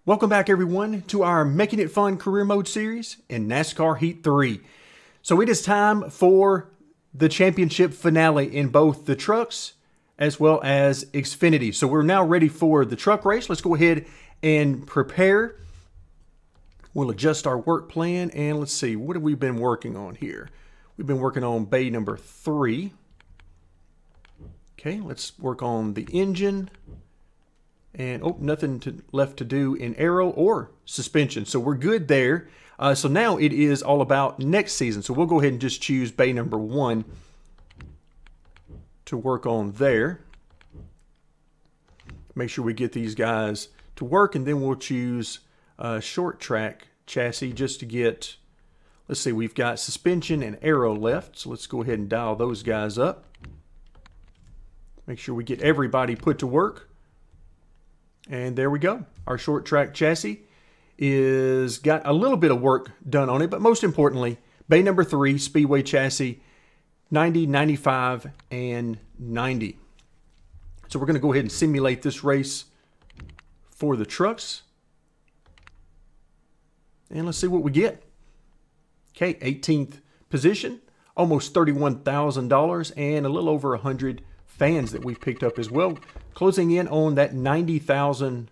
Welcome back everyone to our Making It Fun Career Mode series in NASCAR Heat 3. So it is time for the championship finale in both the trucks as well as Xfinity. So we're now ready for the truck race. Let's go ahead and prepare. We'll adjust our work plan and let's see, what have we been working on here? We've been working on bay number 3. Okay, let's work on the engine. And nothing left to do in aero or suspension. So we're good there. So now it is all about next season. So we'll go ahead and just choose bay number 1 to work on there. Make sure we get these guys to work, and then we'll choose a short track chassis just to get, let's see, we've got suspension and aero left. So let's go ahead and dial those guys up. Make sure we get everybody put to work. And there we go. Our short track chassis is got a little bit of work done on it, but most importantly, bay number 3, Speedway chassis, 90, 95, and 90. So we're going to go ahead and simulate this race for the trucks. And let's see what we get. Okay, 18th position, almost $31,000, and a little over 100 fans that we've picked up as well, closing in on that 90,000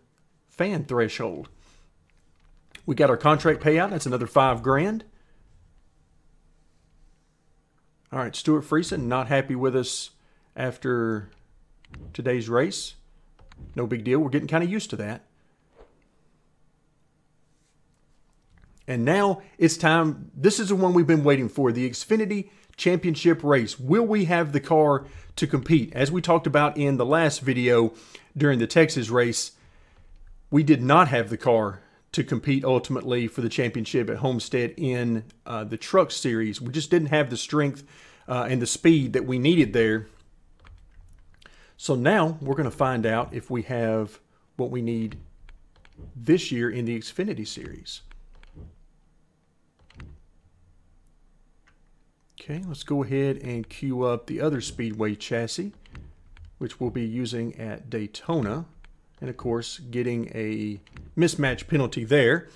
fan threshold. We got our contract payout. That's another $5 grand. All right, Stuart Friesen not happy with us after today's race. No big deal. We're getting kind of used to that. And now it's time. This is the one we've been waiting for, the Xfinity Championship race. Will we have the car to compete? As we talked about in the last video during the Texas race, we did not have the car to compete ultimately for the championship at Homestead in the truck series. We just didn't have the strength and the speed that we needed there. So now we're going to find out if we have what we need this year in the Xfinity series. Okay, let's go ahead and queue up the other Speedway chassis, which we'll be using at Daytona. And of course, getting a mismatch penalty there.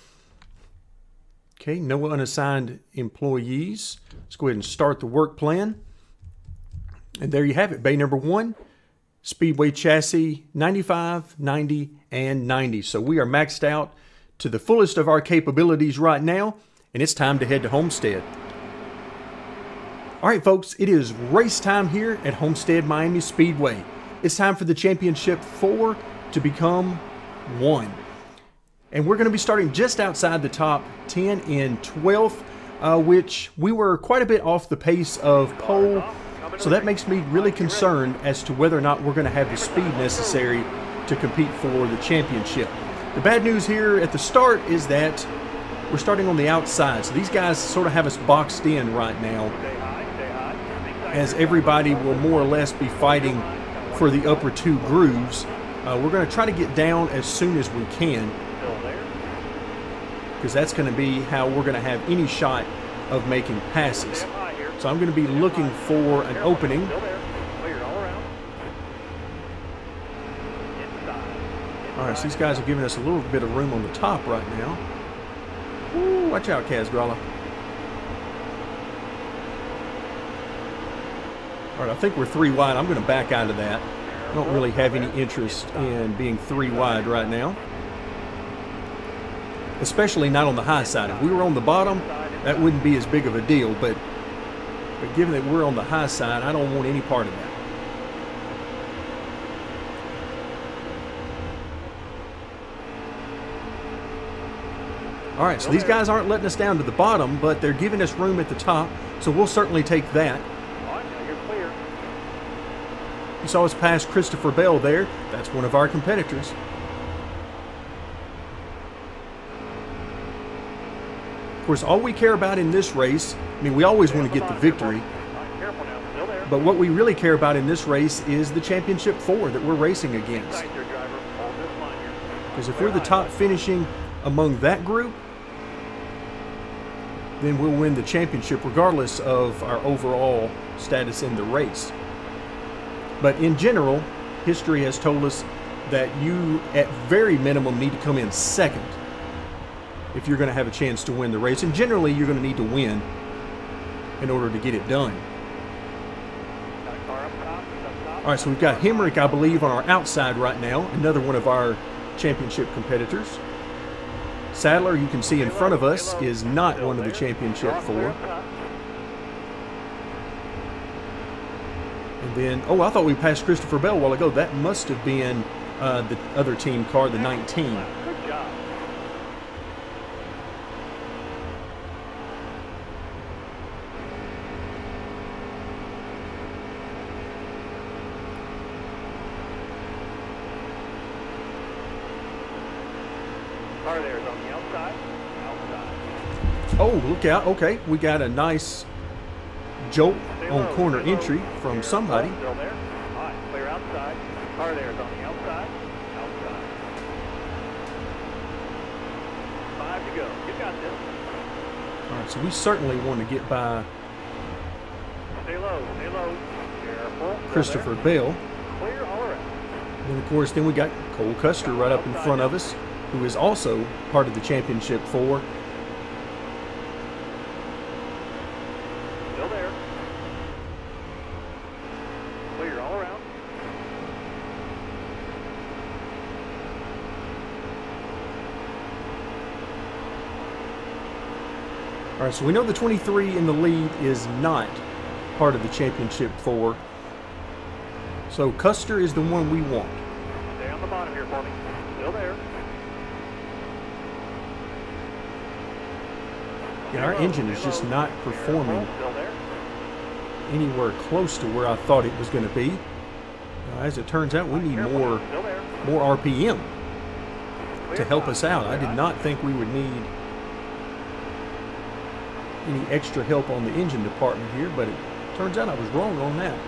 Okay, no unassigned employees. Let's go ahead and start the work plan. And there you have it, bay number 1, Speedway chassis, 95, 90, and 90. So we are maxed out to the fullest of our capabilities right now, and it's time to head to Homestead. All right, folks, it is race time here at Homestead Miami Speedway. It's time for the Championship 4 to become 1. And we're going to be starting just outside the top 10 in 12th, which we were quite a bit off the pace of pole. So that makes me really concerned as to whether or not we're going to have the speed necessary to compete for the championship. The bad news here at the start is that we're starting on the outside. So these guys sort of have us boxed in right now, as everybody will more or less be fighting for the upper 2 grooves. We're going to try to get down as soon as we can, because that's going to be how we're going to have any shot of making passes. So I'm going to be looking for an opening. All right, so these guys are giving us a little bit of room on the top right now. Ooh, watch out, Kazgrala. All right, I think we're 3 wide. I'm going to back out of that. I don't really have any interest in being 3 wide right now, especially not on the high side. If we were on the bottom, that wouldn't be as big of a deal, but given that we're on the high side, I don't want any part of that. All right, so these guys aren't letting us down to the bottom, but they're giving us room at the top, so we'll certainly take that. You saw us pass Christopher Bell there. That's one of our competitors. Of course, all we care about in this race, I mean, we always want to get the victory, but what we really care about in this race is the Championship 4 that we're racing against. Because if we're the top finishing among that group, then we'll win the championship regardless of our overall status in the race. But in general, history has told us that you, at very minimum, need to come in second if you're going to have a chance to win the race. And generally, you're going to need to win in order to get it done. All right, so we've got Hemrick, I believe, on our outside right now, another one of our championship competitors. Sadler, you can see in front of us, is not one of the championship 4. And then, oh, I thought we passed Christopher Bell a while ago. That must have been the other team car, the 19. Good job. Car there's on the outside. Oh, look out. Okay, we got a nice jolt on corner entry from somebody. Still there. All right, clear outside. Car there's on the outside. Outside. 5 to go. You got this. All right, so we certainly want to get by Stay low. Stay low. Careful. Christopher Bell. Clear all around. And of course, then we got Cole Custer right up in front of us, who is also part of the championship 4. Still there. Clear all around. All right, so we know the 23 in the lead is not part of the championship 4. So Custer is the one we want. Stay on the bottom here for me. Still there. Yeah, our engine is just not performing Still there. anywhere close to where I thought it was going to be. As it turns out, we need more Still there. RPM to help us out. I did not think we would need any extra help on the engine department here, but it turns out I was wrong on that.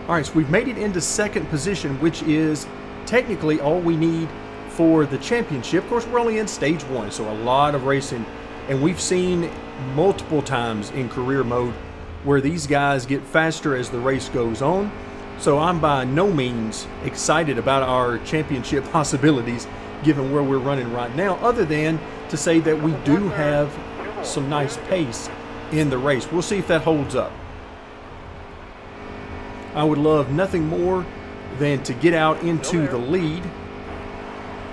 All right, so we've made it into second position, which is technically all we need for the championship. Of course, we're only in stage 1, so a lot of racing, and we've seen multiple times in career mode where these guys get faster as the race goes on. So I'm by no means excited about our championship possibilities given where we're running right now, other than to say that we do have some nice pace in the race. We'll see if that holds up. I would love nothing more than to get out into the lead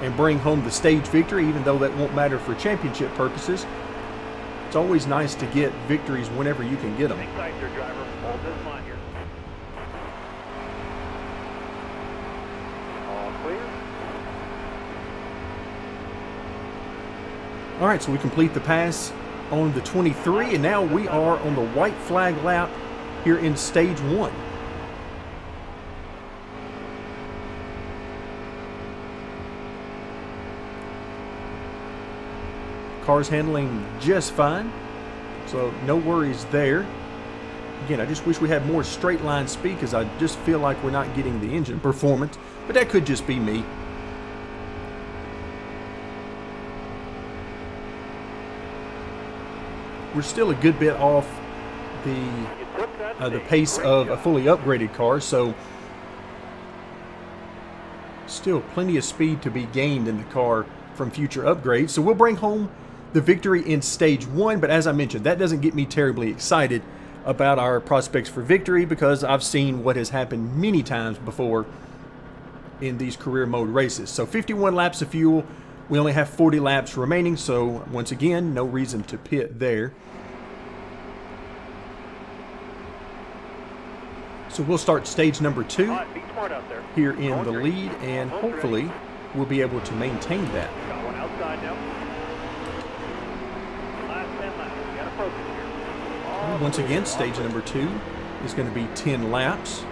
and bring home the stage victory, even though that won't matter for championship purposes. It's always nice to get victories whenever you can get them. Hang tight, your driver. Hold this line here. All clear. All right, so we complete the pass on the 23, and now we are on the white flag lap here in stage 1. Car's handling just fine, so no worries there. Again, I just wish we had more straight line speed because I just feel like we're not getting the engine performance, but that could just be me. We're still a good bit off the pace of a fully upgraded car, so still plenty of speed to be gained in the car from future upgrades. So we'll bring home the victory in stage 1, but as I mentioned, that doesn't get me terribly excited about our prospects for victory because I've seen what has happened many times before in these career mode races. So 51 laps of fuel, we only have 40 laps remaining, so once again, no reason to pit there. So we'll start stage number 2 here in the lead, and hopefully we'll be able to maintain that. Got one outside now. Last 10 laps. We got a focus here. Once again, stage number 2 is going to be 10 laps.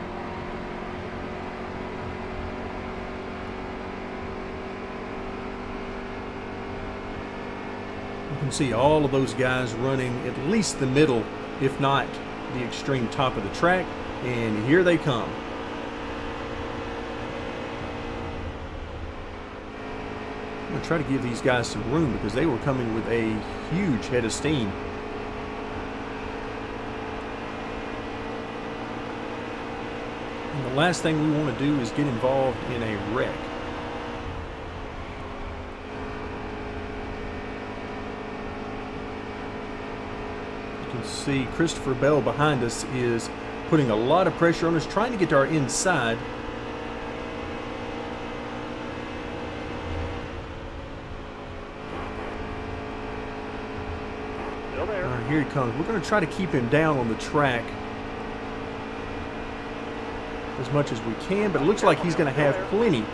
You can see all of those guys running at least the middle, if not the extreme top of the track, and here they come. I'm going to try to give these guys some room because they were coming with a huge head of steam. And the last thing we want to do is get involved in a wreck. You can see Christopher Bell behind us is putting a lot of pressure on us, trying to get to our inside. Still there. All right, here he comes. We're going to try to keep him down on the track as much as we can, but it looks like he's going to have plenty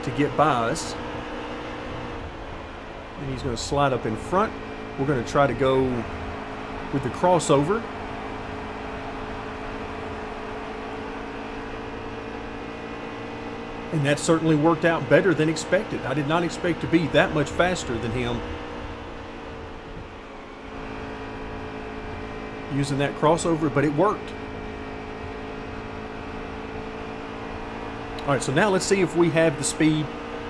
to get by us. And he's going to slide up in front. We're going to try to go with the crossover. And that certainly worked out better than expected. I did not expect to be that much faster than him using that crossover, but it worked. All right, so now let's see if we have the speed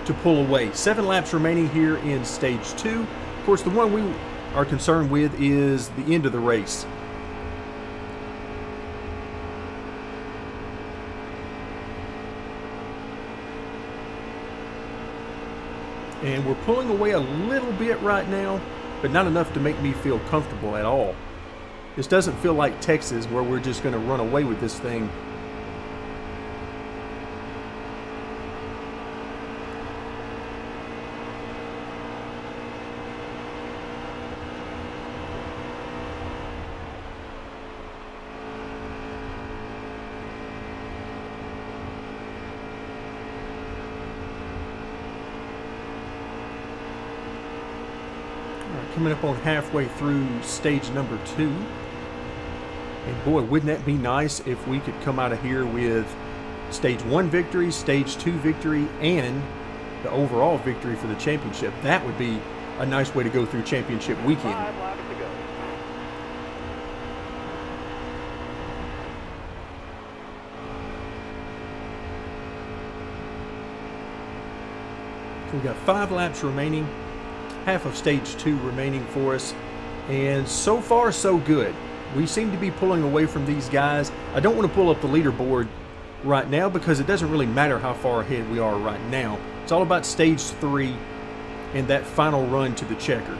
to pull away. 7 laps remaining here in stage 2. Of course, the one we are concerned with is the end of the race. And we're pulling away a little bit right now, but not enough to make me feel comfortable at all. This doesn't feel like Texas, where we're just going to run away with this thing. Coming up on halfway through stage number 2. And boy, wouldn't that be nice if we could come out of here with stage 1 victory, stage 2 victory, and the overall victory for the championship. That would be a nice way to go through championship weekend. 5 laps to go. So we've got 5 laps remaining. Half of stage 2 remaining for us, and so far so good. We seem to be pulling away from these guys. I don't want to pull up the leaderboard right now because it doesn't really matter how far ahead we are right now. It's all about stage 3 and that final run to the checker.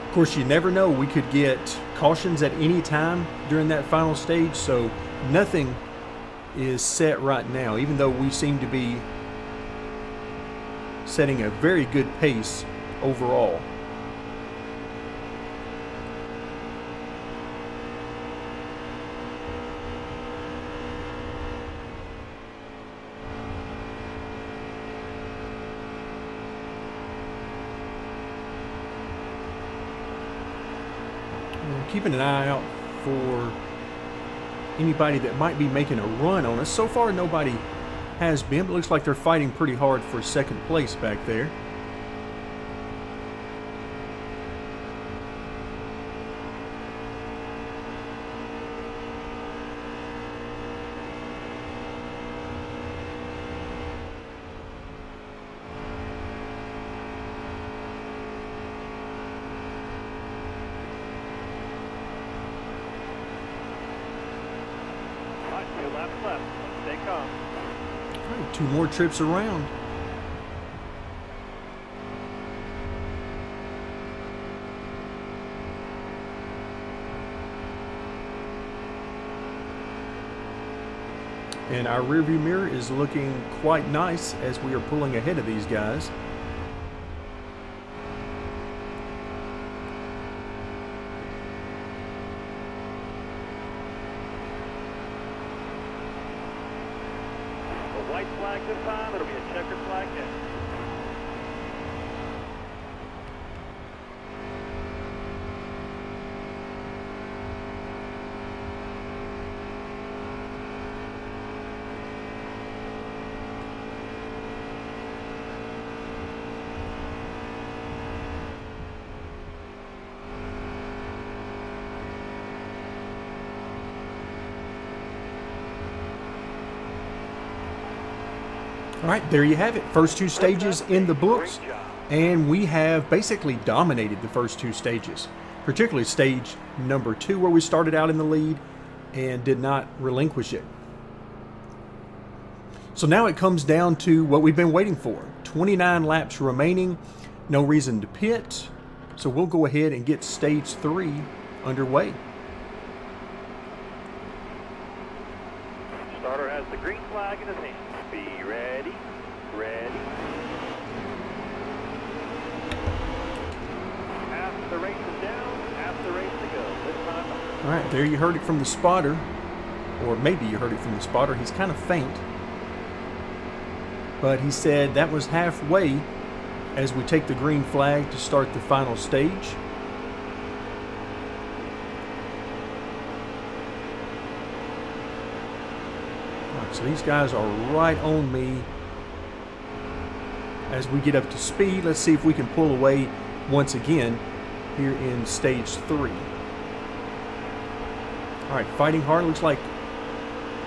Of course, you never know. We could get cautions at any time during that final stage, so nothing is set right now, even though we seem to be setting a very good pace overall. And keeping an eye out for anybody that might be making a run on us. So far, nobody has been, but it looks like they're fighting pretty hard for second place back there. All right, 2 laps left. Stay calm. 2 more trips around. And our rearview mirror is looking quite nice as we are pulling ahead of these guys. White flag this time, it'll be a checkered flag next. All right, there you have it. First 2 stages in the books, and we have basically dominated the first 2 stages, particularly stage number 2 where we started out in the lead. and did not relinquish it. So now it comes down to what we've been waiting for. 29 laps remaining, no reason to pit. So we'll go ahead and get stage 3 underway. Starter has the green flag in his hand. Be ready, ready. Half the race is down, half the race to go. This time up. All right, there you heard it from the spotter, or maybe you heard it from the spotter. He's kind of faint, but he said that was halfway as we take the green flag to start the final stage. All right, so these guys are right on me as we get up to speed. Let's see if we can pull away once again here in stage 3. All right, fighting hard. Looks like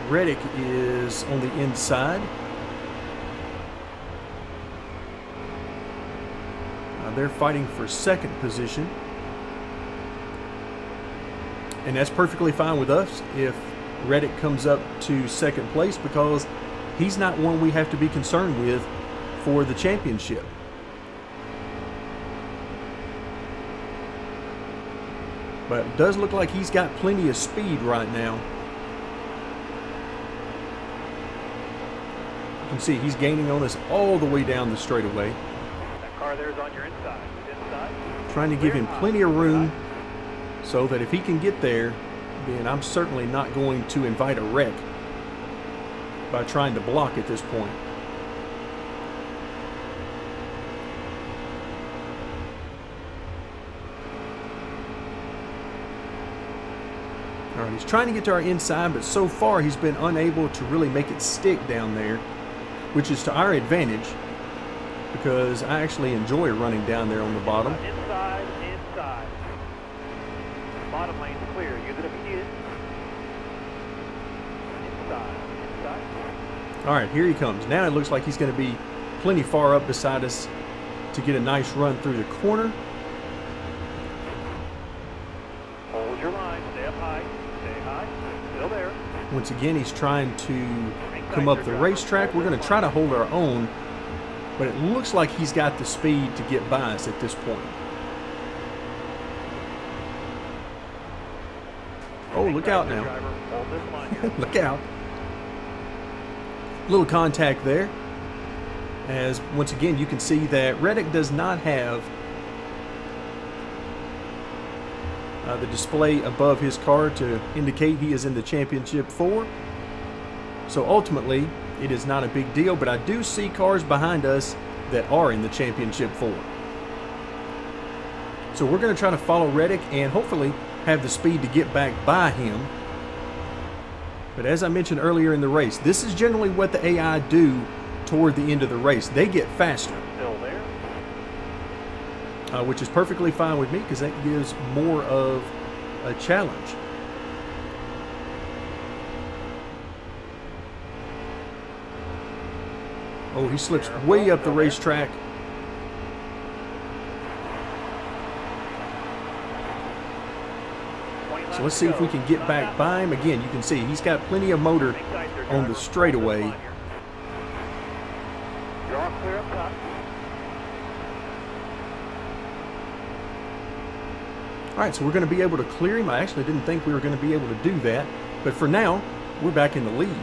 Reddick is on the inside. They're fighting for second position. And that's perfectly fine with us if Reddick comes up to second place, because he's not one we have to be concerned with for the championship. But it does look like he's got plenty of speed right now. You can see he's gaining on us all the way down the straightaway. That car there is on your inside. Inside. Trying to give him plenty of room so that if he can get there, then I'm certainly not going to invite a wreck by trying to block at this point. All right, he's trying to get to our inside, but so far he's been unable to really make it stick down there, which is to our advantage, because I actually enjoy running down there on the bottom. Inside, inside. Bottom lane's clear. Use it if you need it. Inside, inside. All right, here he comes. Now it looks like he's going to be plenty far up beside us to get a nice run through the corner. Hold your line. Stay up high. Stay high. Still there. Once again, he's trying to come up the racetrack. We're going to try to hold our own, but it looks like he's got the speed to get by us at this point. Oh, look out now. Hold this line here. Look out. Little contact there. As once again, you can see that Reddick does not have the display above his car to indicate he is in the championship 4. So ultimately, it is not a big deal, but I do see cars behind us that are in the championship 4. So we're going to try to follow Reddick and hopefully have the speed to get back by him. But as I mentioned earlier in the race, this is generally what the AI do toward the end of the race. They get faster. Still there. Which is perfectly fine with me, because that gives more of a challenge. Oh, he slips way up the racetrack. So let's see if we can get back by him. Again, you can see he's got plenty of motor on the straightaway. You're all clear up top. All right, so we're going to be able to clear him. I actually didn't think we were going to be able to do that, but for now, we're back in the lead.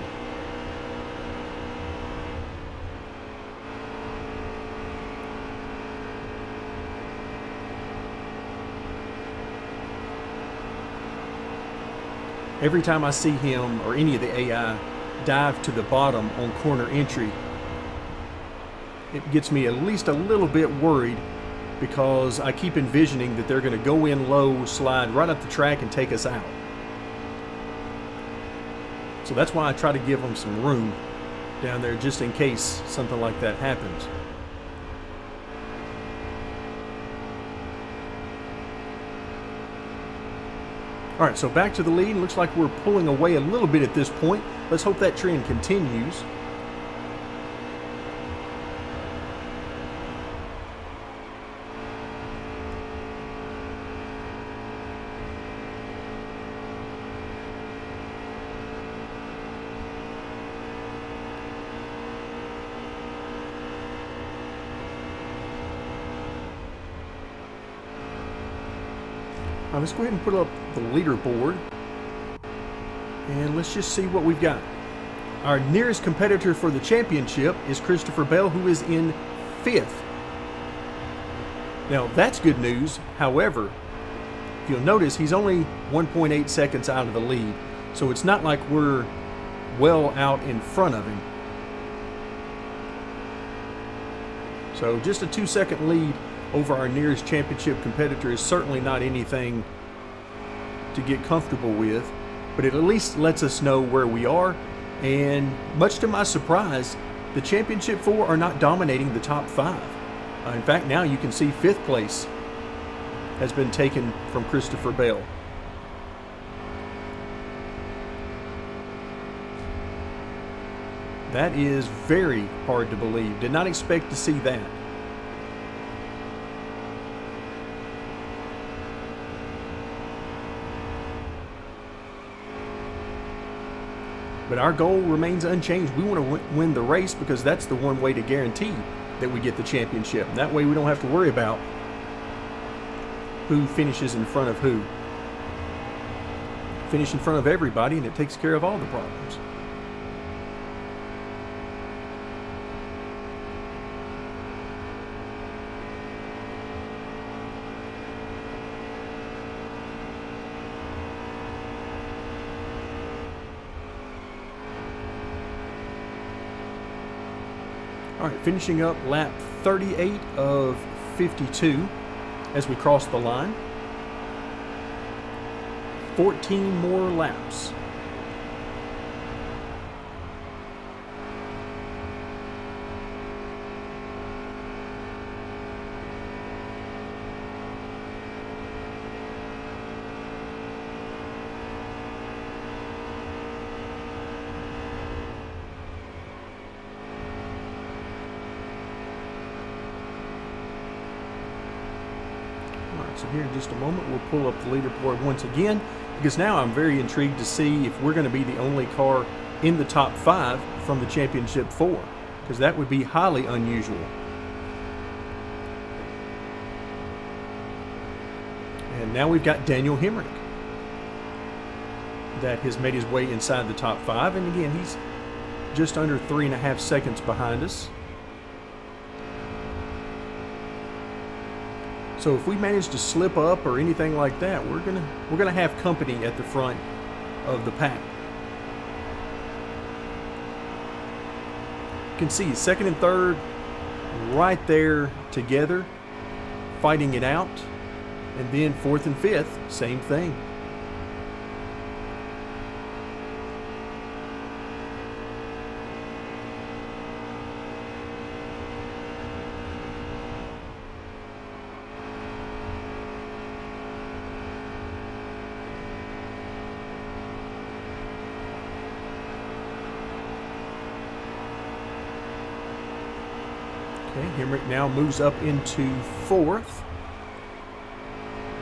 Every time I see him or any of the AI dive to the bottom on corner entry, it gets me at least a little bit worried, because I keep envisioning that they're going to go in low, slide right up the track, and take us out. So that's why I try to give them some room down there, just in case something like that happens. All right, so back to the lead. Looks like we're pulling away a little bit at this point. Let's hope that trend continues. All right, let's go ahead and put up the leaderboard. And let's just see what we've got. Our nearest competitor for the championship is Christopher Bell, who is in 5th. Now, that's good news. However, if you'll notice, he's only 1.8 seconds out of the lead. So it's not like we're well out in front of him. So just a 2-second lead over our nearest championship competitor is certainly not anything to get comfortable with, but it at least lets us know where we are. And much to my surprise, the championship 4 are not dominating the top 5. In fact, now you can see 5th place has been taken from Christopher Bell. That is very hard to believe. Did not expect to see that. But our goal remains unchanged. We want to win the race because that's the one way to guarantee that we get the championship. And that way we don't have to worry about who finishes in front of who. Finish in front of everybody and it takes care of all the problems. All right, finishing up lap 38 of 52 as we cross the line. 14 more laps. So here in just a moment, we'll pull up the leaderboard once again, because now I'm very intrigued to see if we're going to be the only car in the top 5 from the Championship 4, because that would be highly unusual. And now we've got Daniel Hemrick that has made his way inside the top 5, and again, he's just under 3.5 seconds behind us. So if we manage to slip up or anything like that, we're gonna have company at the front of the pack. You can see 2nd and 3rd right there together, fighting it out, and then 4th and 5th, same thing. Okay, Hemrick now moves up into 4th.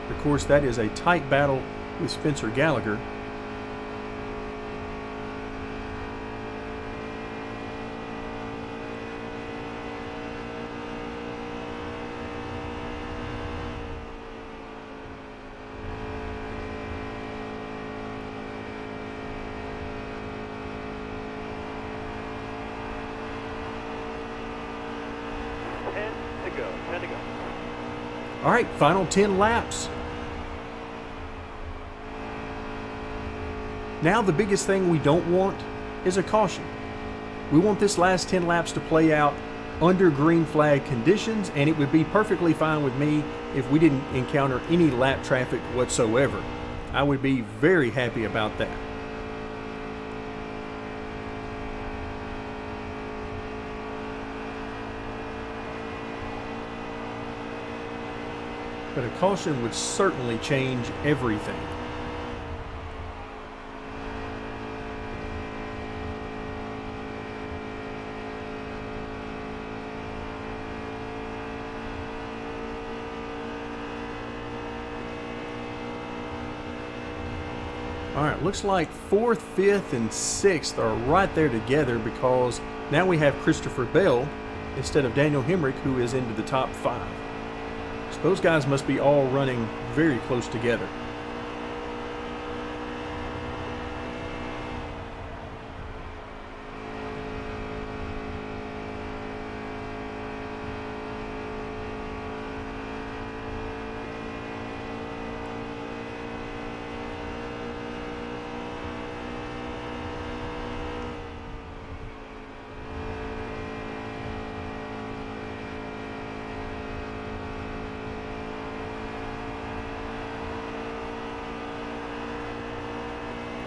Of course, that is a tight battle with Spencer Gallagher. All right, final 10 laps. Now the biggest thing we don't want is a caution. We want this last 10 laps to play out under green flag conditions, and it would be perfectly fine with me if we didn't encounter any lap traffic whatsoever. I would be very happy about that. But a caution would certainly change everything. All right, looks like 4th, 5th, and 6th are right there together, because now we have Christopher Bell instead of Daniel Hemrick, who is into the top 5. So those guys must be all running very close together.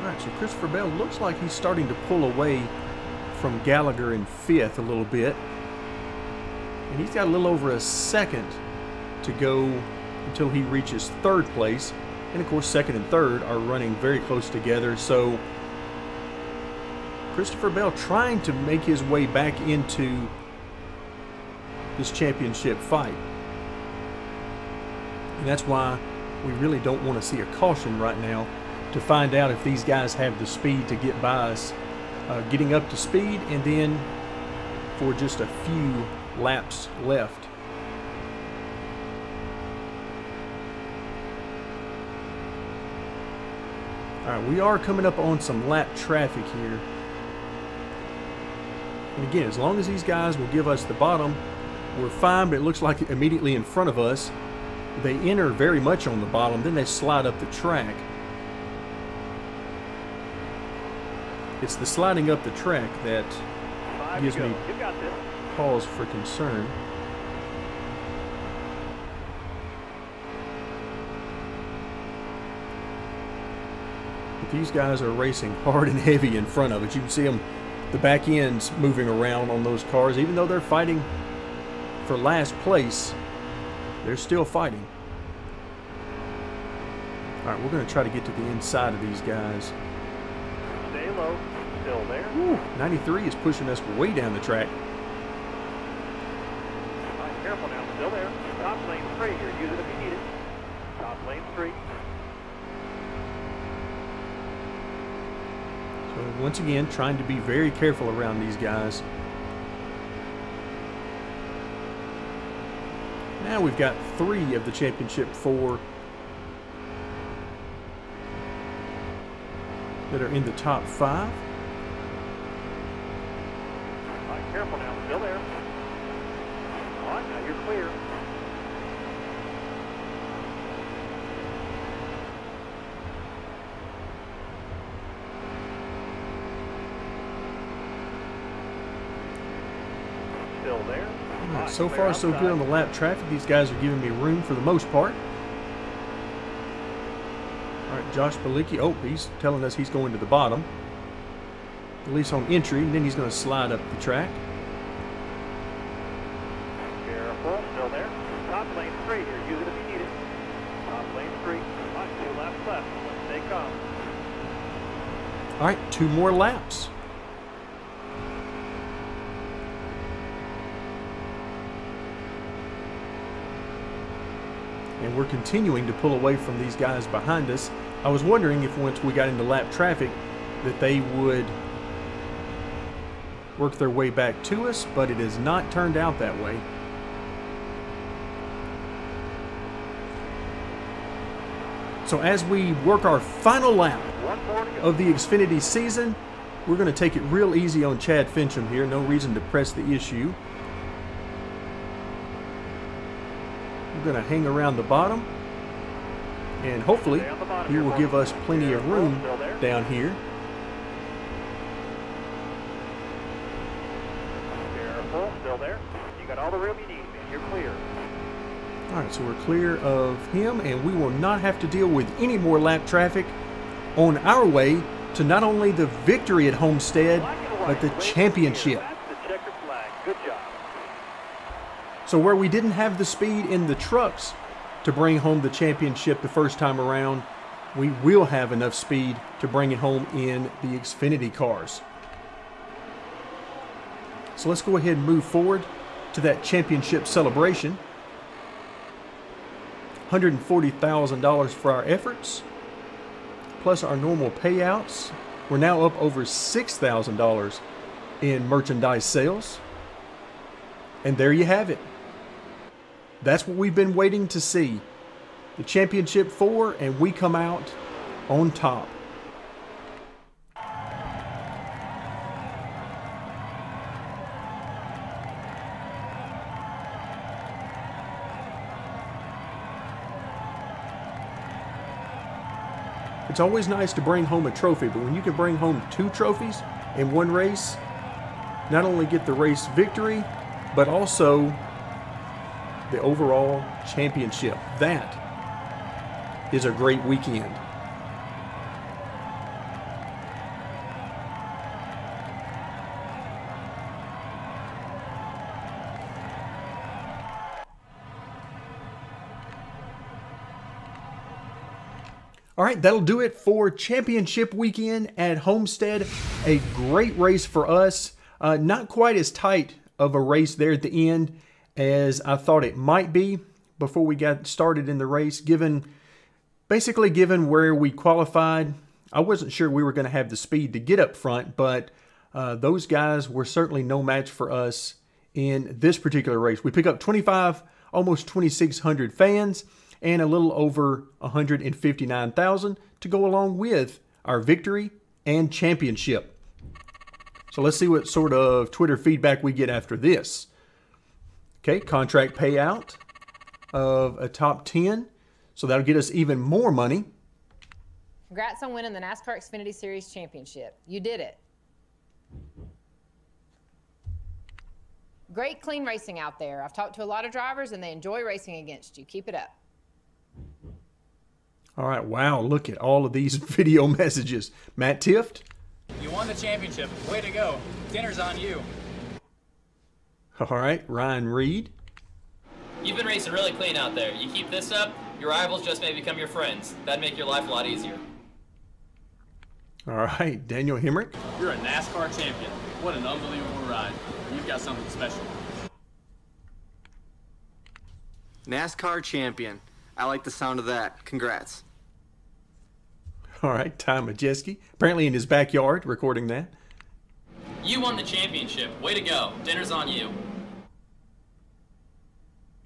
Alright, so Christopher Bell looks like he's starting to pull away from Gallagher in 5th a little bit. And he's got a little over a second to go until he reaches 3rd place. And of course 2nd and 3rd are running very close together. So Christopher Bell trying to make his way back into this championship fight. And that's why we really don't want to see a caution right now, to find out if these guys have the speed to get by us, getting up to speed, and then for just a few laps left. Alright, we are coming up on some lap traffic here. And again, as long as these guys will give us the bottom, we're fine, but it looks like immediately in front of us, they enter very much on the bottom, then they slide up the track. It's the sliding up the track that gives me pause for concern. But these guys are racing hard and heavy in front of it. You can see them, the back ends moving around on those cars. Even though they're fighting for last place, they're still fighting. Alright, we're going to try to get to the inside of these guys. Stay low. Still there. Woo, 93 is pushing us way down the track. All right, careful now. Still there. Top lane 3 here. Use it if you need it. Top lane 3. So once again, trying to be very careful around these guys. Now we've got 3 of the championship 4 that are in the top 5. All right, careful now. Still there. All right, now you're clear. Still there. All right, so far so good on the lap traffic. These guys are giving me room for the most part. All right, Josh Balicki. Oh, he's telling us he's going to the bottom. At least on entry, and then he's going to slide up the track. Careful, still there. Top lane 3 here. Use it if you need it. Top lane 3. All right, 2 laps left. Let's stay calm. All right, 2 more laps. And we're continuing to pull away from these guys behind us. I was wondering if once we got into lap traffic that they would work their way back to us, but it has not turned out that way. So as we work our final lap of the Xfinity season, we're going to take it real easy on Chad Fincham here. No reason to press the issue. We're going to hang around the bottom, and hopefully he will give us plenty of room down here. Careful, still there. You got all the room you need, man. You're clear. All right, so we're clear of him, and we will not have to deal with any more lap traffic on our way to not only the victory at Homestead, but the championship. That's the checkered flag. Good job. So where we didn't have the speed in the trucks to bring home the championship the first time around, we will have enough speed to bring it home in the Xfinity cars. So let's go ahead and move forward to that championship celebration. $140,000 for our efforts, plus our normal payouts. We're now up over $6,000 in merchandise sales. And there you have it. That's what we've been waiting to see. The championship 4, and we come out on top. It's always nice to bring home a trophy, but when you can bring home 2 trophies in one race, not only get the race victory, but also the overall championship. That is a great weekend. All right, that'll do it for championship weekend at Homestead. A great race for us. Not quite as tight of a race there at the end as I thought it might be before we got started in the race. Basically given where we qualified, I wasn't sure we were going to have the speed to get up front, but those guys were certainly no match for us in this particular race. We pick up 25, almost 2,600 fans, and a little over 159,000 to go along with our victory and championship. So let's see what sort of Twitter feedback we get after this. Okay, contract payout of a top 10. So that'll get us even more money. Congrats on winning the NASCAR Xfinity Series Championship. You did it. Great clean racing out there. I've talked to a lot of drivers and they enjoy racing against you. Keep it up. All right, wow, look at all of these video messages. Matt Tift. You won the championship. Way to go. Dinner's on you. All right, Ryan Reed. You've been racing really clean out there. You keep this up, your rivals just may become your friends. That'd make your life a lot easier. All right, Daniel Hemrick. You're a NASCAR champion. What an unbelievable ride. You've got something special. NASCAR champion. I like the sound of that. Congrats. All right, Ty Majeski. Apparently in his backyard recording that. You won the championship. Way to go. Dinner's on you.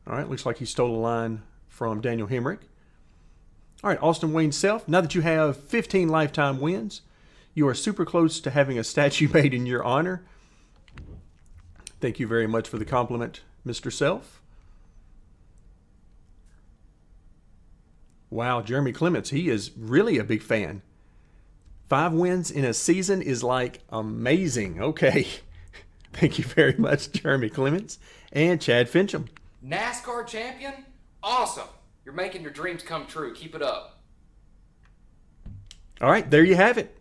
All right, looks like he stole a line from Daniel Hemrick. All right, Austin Wayne Self. Now that you have 15 lifetime wins, you are super close to having a statue made in your honor. Thank you very much for the compliment, Mr. Self. Wow, Jeremy Clements, he is really a big fan. 5 wins in a season is like amazing. Okay. Thank you very much, Jeremy Clements. And Chad Fincham. NASCAR champion? Awesome. You're making your dreams come true. Keep it up. All right, there you have it.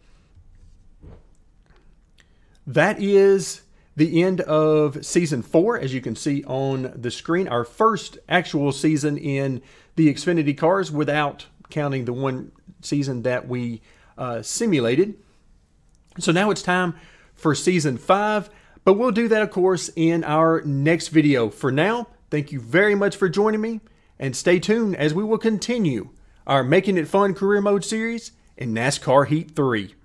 That is the end of Season 4, as you can see on the screen. Our first actual season in the Xfinity cars without counting the one season that we simulated. So now it's time for Season 5, but we'll do that, of course, in our next video. For now, thank you very much for joining me, and stay tuned as we will continue our Making It Fun Career Mode series in NASCAR Heat 3.